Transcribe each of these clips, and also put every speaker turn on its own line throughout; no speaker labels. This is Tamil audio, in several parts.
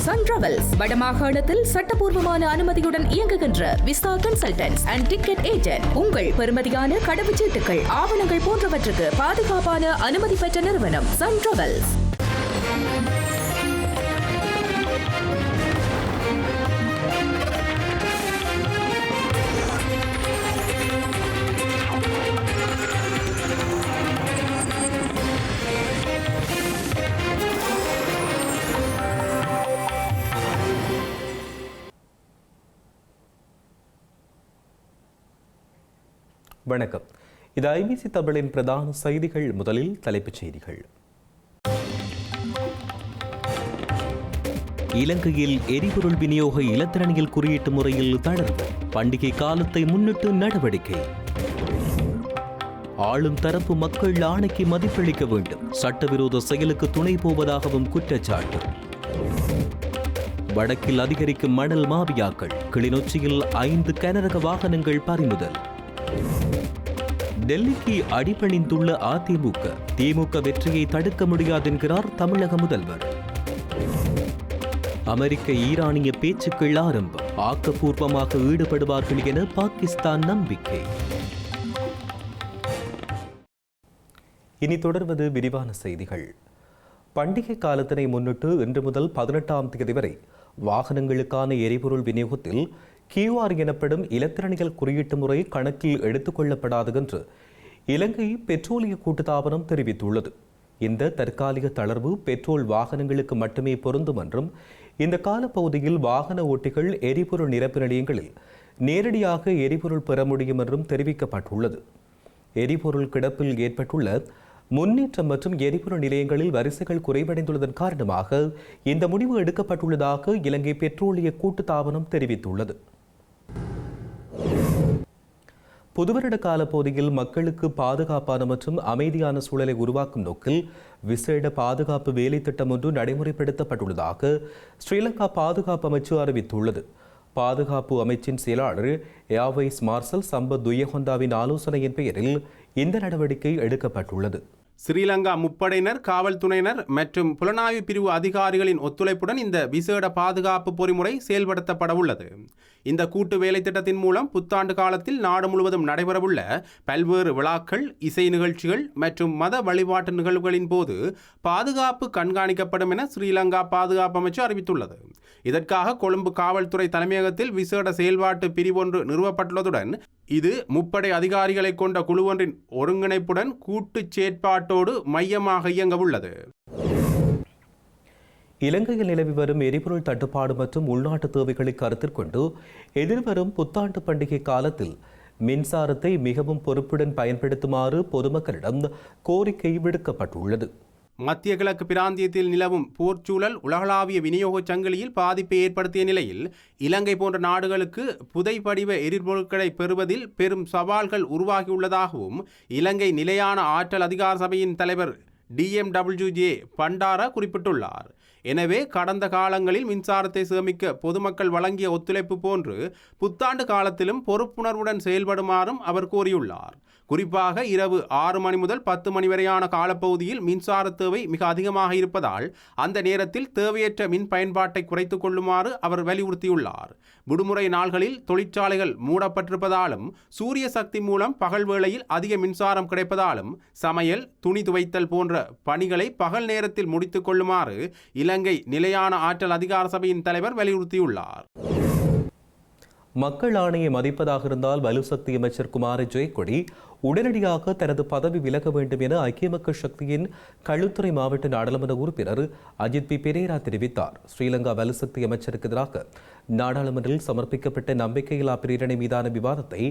சன் டிராவல்ஸ் வடமாகாணத்தில் சட்டபூர்வமான அனுமதியுடன் இயங்குகின்ற visa consultants and ticket agent. உங்கள் பெறுமதியான கடவுச்சீட்டுகள், ஆவணங்கள் போன்றவற்றுக்கு பாதுகாப்பான அனுமதி பெற்ற நிறுவனம் சன் டிராவல்ஸ்.
வணக்கம். இது ஐபிசி தமிழின் பிரதான செய்திகள். முதலில் தலைப்புச் செய்திகள். இலங்கையில் எரிபொருள் விநியோக இலத்திரனியல் குறியீட்டு முறையில் தளர்வு. பண்டிகை காலத்தை முன்னிட்டு நடவடிக்கை. ஆளும் தரப்பு மக்கள் ஆணைக்கு மதிப்பளிக்க வேண்டும். சட்டவிரோத செயலுக்கு துணை போவதாகவும் குற்றச்சாட்டு. வடக்கில் அதிகரிக்கும் மணல் மாபியாக்கள். கிளிநொச்சியில் 5 கனரக வாகனங்கள் பறிமுதல். டெல்லிக்கு அடிபணிந்துள்ள அதிமுக. திமுக வெற்றியை தடுக்க முடியாது என்கிறார் தமிழக முதல்வர். அமெரிக்க ஈரானிய பேச்சுக்கள் ஆரம்பம். ஆக்கப்பூர்வமாக ஈடுபடுவார்கள் என பாகிஸ்தான் நம்பிக்கை. இனி தொடர்வது விரிவான செய்திகள். பண்டிகை காலத்தினை முன்னிட்டு இன்று முதல் 18ஆம் தேதி வரை வாகனங்களுக்கான எரிபொருள் விநியோகத்தில் QR எனப்படும் இலத்திரனியல் குறியீட்டு முறை கணக்கில் எடுத்துக் கொள்ளப்படாது என்று இலங்கை பெட்ரோலிய கூட்டுத்தாபனம் தெரிவித்துள்ளது. இந்த தற்காலிக தளர்வு பெட்ரோல் வாகனங்களுக்கு மட்டுமே பொருந்தும் என்றும், இந்த காலப்பகுதியில் வாகன ஓட்டிகள் எரிபொருள் நிரப்பு நிலையங்களில் நேரடியாக எரிபொருள் பெற முடியும் என்றும் தெரிவிக்கப்பட்டுள்ளது. எரிபொருள் கிடப்பில் ஏற்பட்டுள்ள முன்னேற்றம் மற்றும் எரிபொருள் நிலையங்களில் வரிசைகள் குறைவடைந்துள்ளதன் காரணமாக இந்த முடிவு எடுக்கப்பட்டுள்ளதாக இலங்கை பெட்ரோலிய கூட்டுத்தாபனம் தெரிவித்துள்ளது. புதுவருட கால பகுதியில் மக்களுக்கு பாதுகாப்பான மற்றும் அமைதியான சூழலை உருவாக்கும் நோக்கில் விசேட பாதுகாப்பு வேலை திட்டம் ஒன்று நடைமுறைப்படுத்தப்பட்டுள்ளதாக ஸ்ரீலங்கா பாதுகாப்பு அமைச்சு அறிவித்துள்ளது. பாதுகாப்பு அமைச்சின் செயலாளர் ஏர் வைஸ் மார்ஷல் சம்பத் துயகொண்டாவின் ஆலோசனையின் பெயரில் இந்த நடவடிக்கை எடுக்கப்பட்டுள்ளது.
ஸ்ரீலங்கா முப்படையினர், காவல்துறையினர் மற்றும் புலனாய்வு பிரிவு அதிகாரிகளின் ஒத்துழைப்புடன் இந்த விசேட பாதுகாப்பு பொறிமுறை செயல்படுத்தப்பட உள்ளது. இந்த கூட்டு வேலை திட்டத்தின் மூலம் புத்தாண்டு காலத்தில் நாடு முழுவதும் நடைபெறவுள்ள பல்வேறு விழாக்கள், இசை நிகழ்ச்சிகள் மற்றும் மத வழிபாட்டு நிகழ்வுகளின் போது பாதுகாப்பு கண்காணிக்கப்படும் என ஸ்ரீலங்கா பாதுகாப்பு அமைச்சு அறிவித்துள்ளது. இதற்காக கொழும்பு காவல்துறை தலைமையகத்தில் விசேட செயல்பாட்டு பிரிவொன்று நிறுவப்பட்டுள்ளதுடன் இது முப்படை அதிகாரிகளை கொண்ட குழுவொன்றின் ஒருங்கிணைப்புடன் கூட்டு செயற்பாட்டோடு மையமாக இயங்க உள்ளது.
இலங்கையில் நிலவி வரும் எரிபொருள் தட்டுப்பாடு மற்றும் உள்நாட்டு தேவைகளை கருத்தில் கொண்டு எதிர்வரும் புத்தாண்டு பண்டிகை காலத்தில் மின்சாரத்தை மிகவும் பொறுப்புடன் பயன்படுத்துமாறு பொதுமக்களிடம் கோரிக்கை விடுக்கப்பட்டுள்ளது.
மத்திய கிழக்கு பிராந்தியத்தில் நிலவும் போர்ச்சூழல் உலகளாவிய விநியோக சங்கிலியில் பாதிப்பை ஏற்படுத்திய நிலையில் இலங்கை போன்ற நாடுகளுக்கு புதைப்படிவ எரிபொருட்களை பெறுவதில் பெரும் சவால்கள் உருவாகியுள்ளதாகவும் இலங்கை நிலையான ஆற்றல் அதிகார சபையின் தலைவர் DMWJ பண்டார குறிப்பிட்டுள்ளார். எனவே கடந்த காலங்களில் மின்சாரத்தை சேமிக்க பொதுமக்கள் வழங்கிய ஒத்துழைப்பு போன்று புத்தாண்டு காலத்திலும் பொறுப்புணர்வுடன் செயல்படுமாறும் அவர் கோரியுள்ளார். குறிப்பாக இரவு 6 மணி முதல் 10 மணி வரையான காலப்பகுதியில் மின்சார தேவை மிக அதிகமாக இருப்பதால் அந்த நேரத்தில் தேவையற்ற மின் பயன்பாட்டை குறைத்துக் கொள்ளுமாறு அவர் வலியுறுத்தியுள்ளார். விடுமுறை நாள்களில் தொழிற்சாலைகள் மூடப்பட்டிருப்பதாலும் சூரிய சக்தி மூலம் பகல் வேளையில் அதிக மின்சாரம் கிடைப்பதாலும் சமையல், துணி துவைத்தல் போன்ற பணிகளை பகல் நேரத்தில் முடித்துக் கொள்ளுமாறு இலங்கை நிலையான ஆற்றல் அதிகார சபையின் தலைவர் வலியுறுத்தியுள்ளார்.
மக்கள் ஆணையை மதிப்பதாக இருந்தால் வலுசக்தி அமைச்சர் குமார ஜெயக்கொடி உடனடியாக தனது பதவி விலக வேண்டும் என ஐக்கிய மக்கள் சக்தியின் களுத்துறை மாவட்ட நாடாளுமன்ற உறுப்பினர் அஜித் பி பெரேரா தெரிவித்தார். ஸ்ரீலங்கா வலுசக்தி அமைச்சருக்கு எதிராக நாடாளுமன்றில் சமர்ப்பிக்கப்பட்ட நம்பிக்கையில்லா பிரேரணை மீதான விவாதத்தை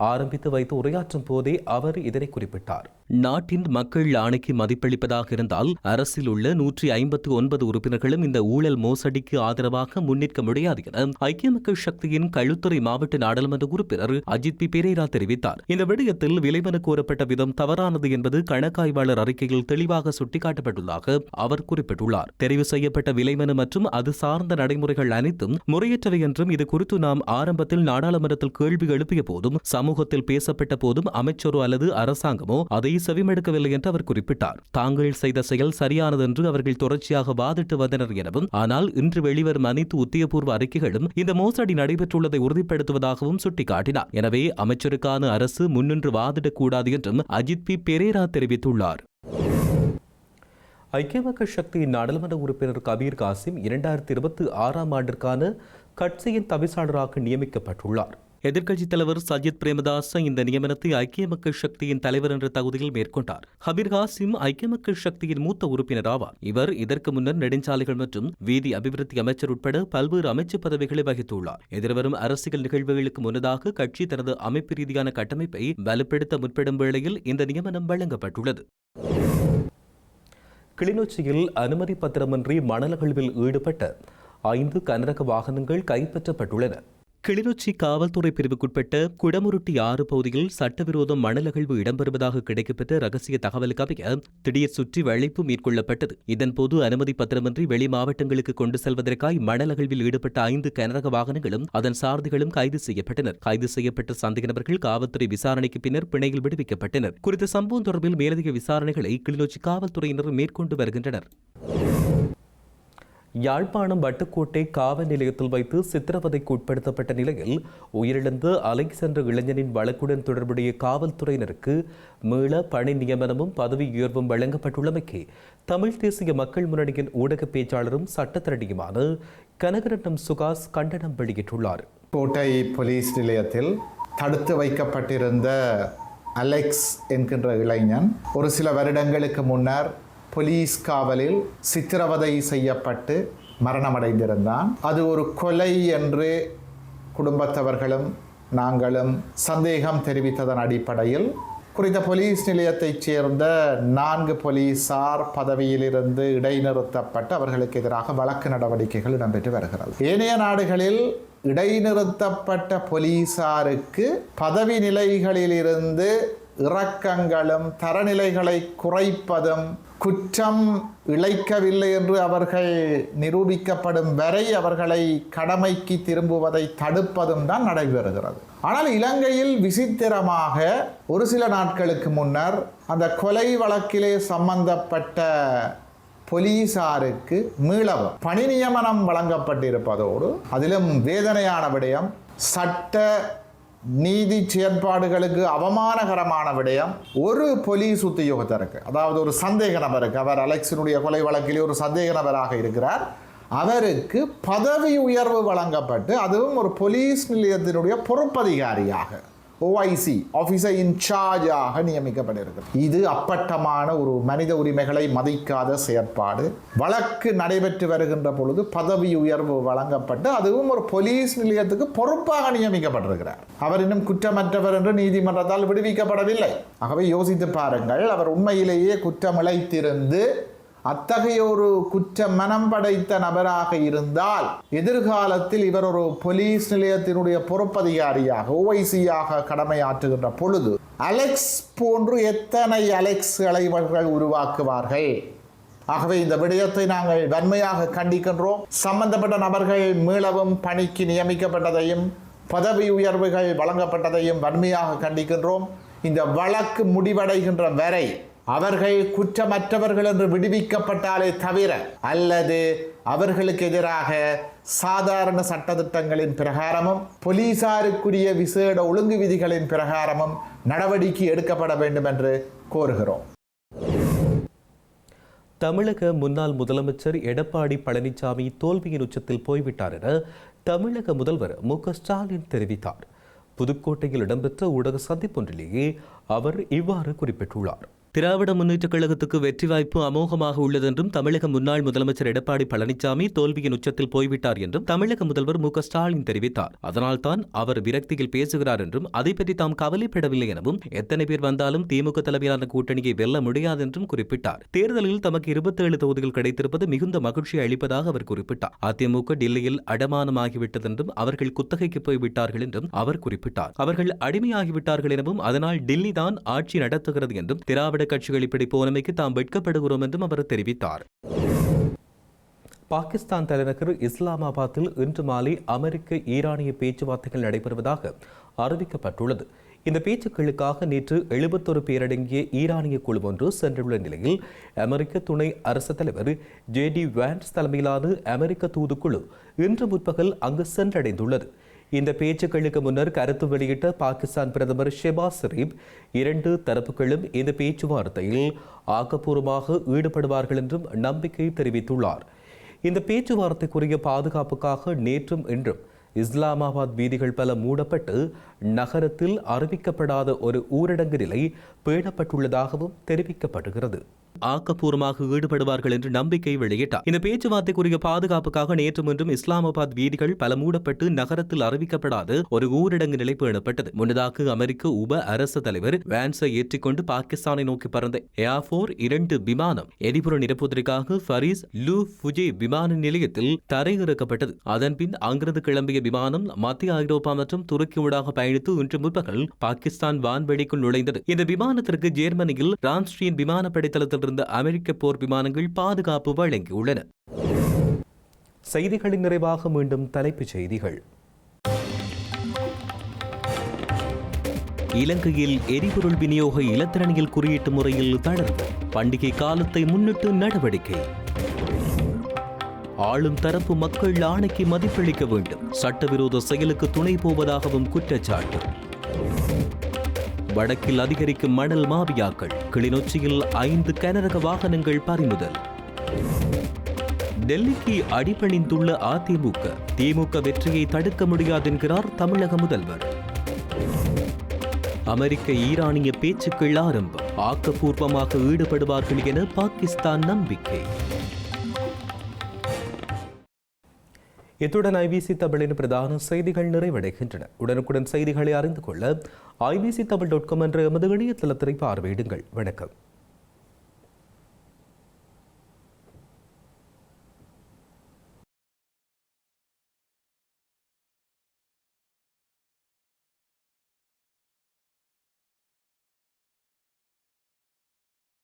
ஆரம்பித்து வைத்து உரையாற்றும் போதே அவர் இதனை குறிப்பிட்டார். நாட்டின் மக்கள் ஆணைக்கு மதிப்பளிப்பதாக இருந்தால் அரசில் உள்ள 159 உறுப்பினர்களும் இந்த ஊழல் மோசடிக்கு ஆதரவாக முன்னிற்க முடியாது என ஐக்கிய மக்கள் சக்தியின் களுத்துறை மாவட்ட நாடாளுமன்ற உறுப்பினர் அஜித் பி பெரேரா தெரிவித்தார். இந்த விடயத்தில் விலை விலைமனு கோரப்பட்ட விதம் தவறானது என்பது கணக்காய்வாளர் அறிக்கையில் தெளிவாக சுட்டிக்காட்டப்பட்டுள்ளதாக அவர் குறிப்பிட்டுள்ளார். தெரிவு செய்யப்பட்ட விலைமனு மற்றும் அது சார்ந்த நடைமுறைகள் அனைத்தும் முறையற்றவை என்றும் இது குறித்து நாம் ஆரம்பத்தில் நாடாளுமன்றத்தில் கேள்வி எழுப்பிய போதும் சமூகத்தில் பேசப்பட்ட போதும் அமைச்சரோ அல்லது அரசாங்கமோ அதை செவிமடுக்கவில்லை என்று அவர் குறிப்பிட்டார். தாங்கள் செய்த செயல் சரியானது என்று அவர்கள் தொடர்ச்சியாக வாதிட்டு வந்தனர் எனவும், ஆனால் இன்று வெளிவரும் அனைத்து உத்தியபூர்வ அறிக்கைகளும் இந்த மோசடி நடைபெற்றுள்ளதை உறுதிப்படுத்துவதாகவும் சுட்டிக்காட்டினார். எனவே அமைச்சருக்கான அரசு முன்னின்று வாதிடக்கூடாது என்றும் அஜித் பி பெரேரா தெரிவித்துள்ளார். ஐக்கிய மக்கள் சக்தியின் நாடாளுமன்ற உறுப்பினர் கபீர் காசிம் 2026ஆம் ஆண்டிற்கான கட்சியின் தவிசாளராக நியமிக்கப்பட்டுள்ளார். எதிர்க்கட்சித் தலைவர் சஜித் பிரேமதாச இந்த நியமனத்தை ஐக்கிய மக்கள் சக்தியின் தலைவர் என்ற தகுதியில் மேற்கொண்டார். கபீர் காசிம் ஐக்கிய மக்கள் சக்தியின் மூத்த உறுப்பினர் ஆவார். இவர் இதற்கு முன்னர் நெடுஞ்சாலைகள் மற்றும் வீதி அபிவிருத்தி அமைச்சர் உட்பட பல்வேறு அமைச்சு பதவிகளை வகித்துள்ளார். எதிர்வரும் அரசியல் நிகழ்வுகளுக்கு முன்னதாக கட்சி தனது அமைப்பு ரீதியான கட்டமைப்பை வலுப்படுத்த முற்படும் வேளையில் இந்த நியமனம் வழங்கப்பட்டுள்ளது. கிளிநொச்சியில் அனுமதி பத்திரமின்றி மணல் அகழ்வில் ஈடுபட்ட 5 கனரக வாகனங்கள் கைப்பற்றப்பட்டுள்ளன. கிளிநொச்சி காவல்துறை பிரிவுக்குட்பட்ட குடமுருட்டி 6 பகுதியில் சட்டவிரோத மணல் அகழ்வு இடம்பெறுவதாக கிடைக்கப்பெற்ற ரகசிய தகவலுக்கு அமைய திடீர் சுற்றி வளைப்பு மேற்கொள்ளப்பட்டது. இதன்போது அனுமதி பத்திரமின்றி வெளி மாவட்டங்களுக்கு கொண்டு செல்வதற்காய் மணல் அகழ்வில் ஈடுபட்ட 5 கனரக வாகனங்களும் அதன் சாரதிகளும் கைது செய்யப்பட்டனர். கைது செய்யப்பட்ட சந்தேக நபர்கள் காவல்துறை விசாரணைக்கு பின்னர் பிணையில் விடுவிக்கப்பட்டனர். குறித்த சம்பவம் தொடர்பில் மேலதிக விசாரணைகளை கிளிநொச்சி காவல்துறையினர் மேற்கொண்டு வருகின்றனர். யாழ்ப்பாணம் வட்டுக்கோட்டை காவல் நிலையத்தில் வைத்து சித்திரவதைக்கு உட்படுத்தப்பட்ட நிலையில் உயிரிழந்து அலைக்கு சென்ற இளைஞனின் வழக்குடன் தொடர்புடைய காவல்துறையினருக்கு மீள பணி நியமனமும் பதவி உயர்வும் வழங்கப்பட்டுள்ளமைக்கு தமிழ் தேசிய மக்கள் முன்னணியின் ஊடக பேச்சாளரும் சட்டத்தரணியுமான கனகரட்னம் சுகாஸ் கண்டனம் வெளியிட்டுள்ளார்.
கோட்டை போலீஸ் நிலையத்தில் தடுத்து வைக்கப்பட்டிருந்த அலெக்ஸ் என்கின்ற இளைஞன் ஒரு சில வருடங்களுக்கு முன்னர் போலீஸ் காவலில் சித்திரவதை செய்யப்பட்டு மரணமடைந்திருந்தான். அது ஒரு கொலை என்று குடும்பத்தவர்களும் நாங்களும் சந்தேகம் தெரிவித்ததன் அடிப்படையில் குறித்த போலீஸ் நிலையத்தைச் சேர்ந்த 4 போலீசார் பதவியிலிருந்து இடைநிறுத்தப்பட்டு அவர்களுக்கு எதிராக வழக்கு நடவடிக்கைகள் இடம்பெற்று வருகிறது. ஏனைய நாடுகளில் இடைநிறுத்தப்பட்ட போலீசாருக்கு பதவி நிலைகளிலிருந்து இறக்கங்களும் தரநிலைகளை குறைப்பதும் குற்றம் இழைக்கவில்லை என்று அவர்கள் நிரூபிக்கப்படும் வரை அவர்களை கடமைக்கு திரும்புவதை தடுப்பதும் தான் நடைபெறுகிறது. ஆனால் இலங்கையில் விசித்திரமாக ஒரு சில நாட்களுக்கு முன்னர் அந்த கொலை வழக்கிலே சம்பந்தப்பட்ட போலீசாருக்கு மீளவும் பணி நியமனம் வழங்கப்பட்டிருப்பதோடு அதிலும் வேதனையான விடயம், சட்ட நீதி செயற்பாடுகளுக்கு அவமானகரமான விடயம், ஒரு போலீஸ் உத்தியோகத்தருக்கு, அதாவது ஒரு சந்தேக நபருக்கு, அவர் அலெக்ஸினுடைய கொலை வழக்கிலே ஒரு சந்தேக நபராக இருக்கிறார், அவருக்கு பதவி உயர்வு வழங்கப்பட்டு அதுவும் ஒரு போலீஸ் நிலையத்தினுடைய பொறுப்பதிகாரியாக OIC ஆஃபீஸர் இன்சார்ஜாக நியமிக்கப்பட்டிருக்கிறது. இது அப்பட்டமான ஒரு மனித உரிமைகளை மதிக்காத செயற்பாடு. வழக்கு நடைபெற்று வருகின்ற பொழுது பதவி உயர்வு வழங்கப்பட்டு அதுவும் ஒரு போலீஸ் நிலையத்துக்கு பொறுப்பாக நியமிக்கப்பட்டிருக்கிறார். அவர் இன்னும் குற்றமற்றவர் என்று நீதிமன்றத்தால் விடுவிக்கப்படவில்லை. ஆகவே யோசித்து பாருங்கள், அவர் உண்மையிலேயே குற்றம் இழைத்திருந்து அத்தகைய ஒரு குற்ற மனம் படைத்த நபராக இருந்தால் எதிர்காலத்தில் இவர் ஒரு போலீஸ் நிலையத்தினுடைய பொறுப்பதிகாரியாக OIC-யாக கடமையாற்றுகின்ற பொழுது அலெக்ஸ் போன்று எத்தனை அலெக்ஸ்களை இவர்கள் உருவாக்குவார்கள்? ஆகவே இந்த விடயத்தை நாங்கள் வன்மையாக கண்டிக்கின்றோம். சம்பந்தப்பட்ட நபர்கள் மீளவும் பணிக்கு நியமிக்கப்பட்டதையும் பதவி உயர்வுகள் வழங்கப்பட்டதையும் வன்மையாக கண்டிக்கின்றோம். இந்த வழக்கு முடிவடைகின்ற வரை அவர்கள் குற்றமற்றவர்கள் என்று விடுவிக்கப்பட்டாலே தவிர அல்லது அவர்களுக்கு எதிராக சாதாரண சட்டத்திட்டங்களின் பிரகாரமும் போலீசாருக்குரிய விசேட ஒழுங்கு விதிகளின் பிரகாரமும் நடவடிக்கை எடுக்கப்பட வேண்டும் என்று கோருகிறோம்.
தமிழக முன்னாள் முதலமைச்சர் எடப்பாடி பழனிசாமி தோல்வியின் உச்சத்தில் போய்விட்டார் என தமிழக முதல்வர் மு.க. ஸ்டாலின் தெரிவித்தார். புதுக்கோட்டையில் இடம்பெற்ற ஊடக சந்திப்பொன்றிலேயே அவர் இவ்வாறு குறிப்பிட்டுள்ளார். திராவிட முன்னேற்றக் கழகத்துக்கு வெற்றி வாய்ப்பு அமோகமாக உள்ளது என்றும் தமிழக முன்னாள் முதலமைச்சர் எடப்பாடி பழனிசாமி தோல்வியின் உச்சத்தில் போய்விட்டார் என்றும் தமிழக முதல்வர் மு க ஸ்டாலின் தெரிவித்தார். அதனால்தான் அவர் விரக்தியில் பேசுகிறார் என்றும் அதை பற்றி தாம் கவலைப்படவில்லை எனவும் எத்தனை பேர் வந்தாலும் திமுக தலைமையிலான கூட்டணியை வெல்ல முடியாது என்றும் குறிப்பிட்டார். தேர்தலில் தமக்கு 27 தொகுதிகள் கிடைத்திருப்பது மிகுந்த மகிழ்ச்சி அளிப்பதாக அவர் குறிப்பிட்டார். அதிமுக டில்லியில் அடமானமாகிவிட்டது என்றும் அவர்கள் குத்தகைக்கு போய்விட்டார்கள் என்றும் அவர் குறிப்பிட்டார். அவர்கள் அடிமையாகிவிட்டார்கள் எனவும் அதனால் டில்லி தான் ஆட்சி நடத்துகிறது என்றும் திராவிட கட்சிகள் இப்படி போனமைக்கு தாம் வெட்கப்படுகிறோம் என்றும் அவர் தெரிவித்தார். பாகிஸ்தான் தலைநகர் இஸ்லாமாபாத்தில் இன்று மாலை அமெரிக்க ஈரானிய பேச்சுவார்த்தைகள் நடைபெறுவதாக அறிவிக்கப்பட்டுள்ளது. இந்த பேச்சுக்களுக்காக நேற்று 71 பேரடங்கிய ஈரானிய குழு ஒன்று சென்றுள்ள நிலையில் அமெரிக்க துணை அரசு தலைவர் JD வான்ஸ் தலைமையிலான அமெரிக்க தூதுக்குழு இன்று முற்பகல் அங்கு சென்றடைந்துள்ளது. இந்த பேச்சுக்களுக்கு முன்னர் கருத்து வெளியிட்ட பாகிஸ்தான் பிரதமர் ஷெபாஸ் ஷெரீப் 2 தரப்புகளும் இந்த பேச்சுவார்த்தையில் ஆக்கப்பூர்வமாக ஈடுபடுவார்கள் என்றும் நம்பிக்கை தெரிவித்துள்ளார். இந்த பேச்சுவார்த்தைக்குரிய பாதுகாப்புக்காக நேற்றும் இன்றும் இஸ்லாமாபாத் வீதிகள் பல மூடப்பட்டு நகரத்தில் அறிவிக்கப்படாத ஒரு ஊரடங்கு நிலை பேணப்பட்டுள்ளதாகவும் தெரிவிக்கப்படுகிறது. ஆக்கப்பூர்வமாக ஈடுபடுவார்கள் என்று நம்பிக்கை வெளியிட்டார். இந்த பேச்சுவார்த்தைக்குரிய பாதுகாப்புக்காக நேற்றும் இன்றும் இஸ்லாமாபாத் வீதிகள் பல மூடப்பட்டு நகரத்தில் அறிவிக்கப்படாத ஒரு ஊரடங்கு நிலை பேணப்பட்டது. முன்னதாக அமெரிக்க உப அரசு தலைவர் வான்ஸை ஏற்றிக்கொண்டு பாகிஸ்தானை நோக்கி பறந்த ஏர்-4 2 விமானம் எரிபொருள் நிரப்புவதற்காக ஃபரீஸ் லூ ஃபுஜே விமான நிலையத்தில் தரையிறக்கப்பட்டது. அதன்பின் அங்கிருந்து கிளம்பிய விமானம் மத்திய ஐரோப்பா மற்றும் துருக்கி ஊடாக பயணித்து இன்று முற்பகல் பாகிஸ்தான் வான்வெளிக்குள் நுழைந்தது. இந்த விமானத்திற்கு ஜெர்மனியில் ராம்ஸ்டீன் விமானப்படை தளத்தில் இருந்த அமெரிக்க போர் விமானங்கள் பாதுகாப்பு வழங்கியுள்ளன. செய்திகளின் நிறைவாக மீண்டும் தலைப்புச் செய்திகள். இலங்கையில் எரிபொருள் விநியோக இலத்திரனியல் குறியீட்டு முறையில் தளர்வு. பண்டிகை காலத்தை முன்னிட்டு நடவடிக்கை. ஆளும் தரப்பு மக்கள் ஆணைக்கு மதிப்பளிக்க வேண்டும். சட்டவிரோத செயலுக்கு துணை போவதாகவும் குற்றச்சாட்டு. வடக்கில் அதிகரிக்கும் மணல் மாபியாக்கள். கிளிநொச்சியில் 5 கனரக வாகனங்கள் பறிமுதல். டெல்லிக்கு அடிபணிந்துள்ள அதிமுக. திமுக வெற்றியை தடுக்க முடியாது என்கிறார் தமிழக முதல்வர். அமெரிக்க ஈரானிய பேச்சுக்கள் ஆரம்பம். ஆக்கப்பூர்வமாக ஈடுபடுவார்கள் என பாகிஸ்தான் நம்பிக்கை. இத்துடன் IBC தமிழின் பிரதான செய்திகள் நிறைவடைகின்றன. உடனுக்குடன் செய்திகளை அறிந்து கொள்ள IBCTamil.com என்ற எமது இணையதளத்தை பார்வையிடுங்கள். வணக்கம்.